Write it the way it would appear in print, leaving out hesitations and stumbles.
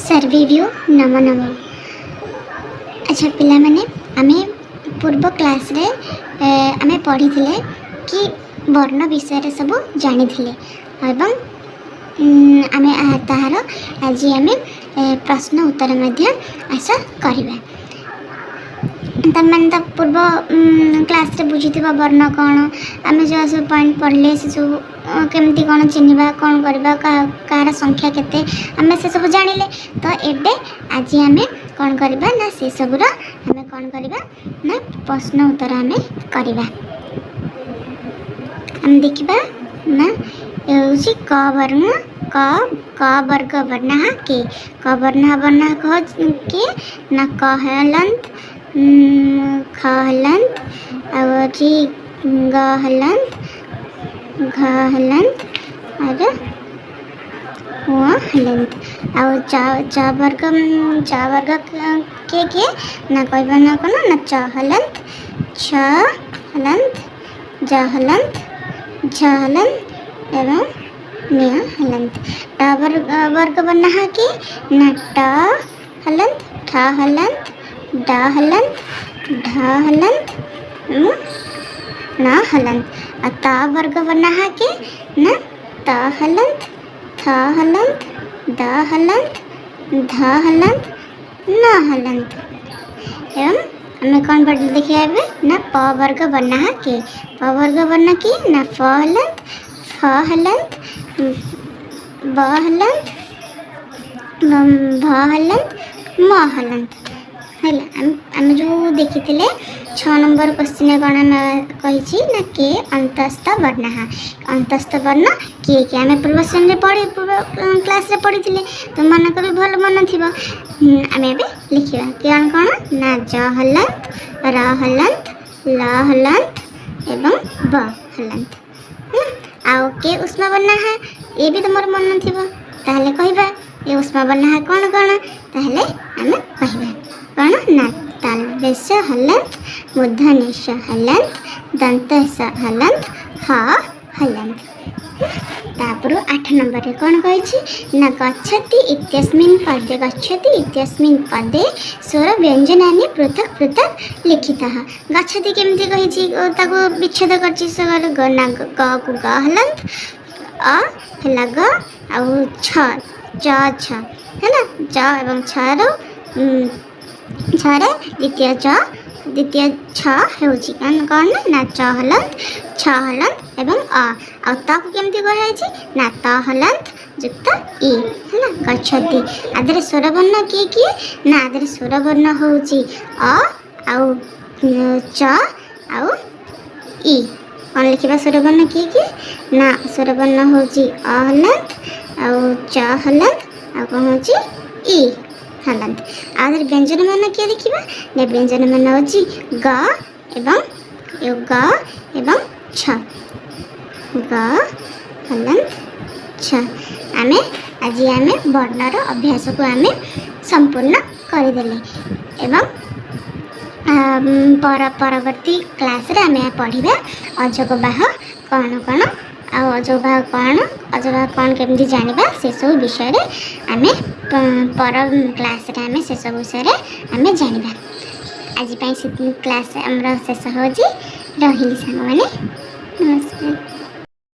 सर्वेभ्यो नमो नमः। अच्छा पिला माने आमे पूर्व क्लास रे आमे पढ़ी थिले कि वर्ण विषय रे सब जानी थिले एवं आमे ताहार आज आमे प्रश्न उत्तर मध्य आशा करिबा। तमन तक पूर्व क्लास रे बुझिथिबा वर्ण कोन आमे जो सब पॉइंट पढ़ले से सब केमती कोन चिन्हबा कोन करबा कार संख्या केते आमे से सब जानिले। तो एबे आज आमे कोन करबा ना से सब रा आमे कोन करबा ना प्रश्न उत्तर आमे करबा। हम देखिबा ना एउची क वर्ण क वर्ग वर्ण के क वर्ण कह के ना क हलंत ख हलंत और ग हलंत घ हलंत और हलंत और च वर्ग के ना कहबा ना कोन ना च हलंत छ हलंत ज हलंत झ हलंत एवं न्य हलंत। ट वर्ग वर्ण के ना ट हलंत ठ हलंत ड हलंत ढ हलंत न हलंत। त वर्ग वर्ण के ना त हलंत थ हलंत द हलंत ध हलंत न हलंत। एवं हमें कौन पढ़ देखिए ना प वर्ग वर्ण के प वर्ग वर्ण की ना फ हलंत फ हलंत ब हलंत भ हलंत म हलंत है। आम जो देखी 6 नंबर क्वेश्चन कौन कही ना के अंतस्थ वर्ण अंतस्थ वर्ण किए आम पूर्व श्रेणी पढ़ी पूर्व क्लास रे पढ़ी तो मन को भी भल मन थी आम लिखा कौन कौन ना ज हलंत र हलंत ल हलंत एवं ब हलंत आउ के उष्मा वर्ण है ये भी तुम मन थी ताहले कहबा ये उष्मा वर्ण है कौन कौन ताहले आम कहबा कौन ना तालवेश हलंत मूर्धन्यश हलंत दंतश हलंत ह हलंत। तापर 8 नंबर रे कौन कही ना गच्छति इत्यस्मिन् पदे स्वर व्यंजनानि पृथक पृथक लिखितः। गच्छति केमती कही ताको विच्छेद करछि सवाल ग ना ग को ग हलंत अ हला ग आउ छ च छ है ना च एवं छ रो छरे द्वितीय छ हेउची कौन ना च हलंत छ हलंत एवं आ ताकू केमती कह ना त हलंत युक्त ई है ना गच्छति आदर स्वर वर्ण किए ना आदर स्वर वर्ण होउची अ आउ च आउ ई कौन लिखा स्वर वर्ण किए ना स्वर वर्ण होउची अ हलंत आउ च हलंत आ कौन होउची ई हलंत। आदर व्यंजन मान किए देखिबा ने व्यंजन मान होची ग एवं छ ग हलंत छ। आमे आज आमे वर्णर अभ्यास को आमे संपूर्ण करदेले एवं परवर्ती क्लास रे आमे पढ़िबा अजग बाह कौन कौन अजग बाह कौन केमती जानिबा से सब विषय रे आमे पर क्लास रे आमे से सब विषय रे आमे जानिबा। आज क्लास हमरा शेष हो रही संग माने नमस्कार।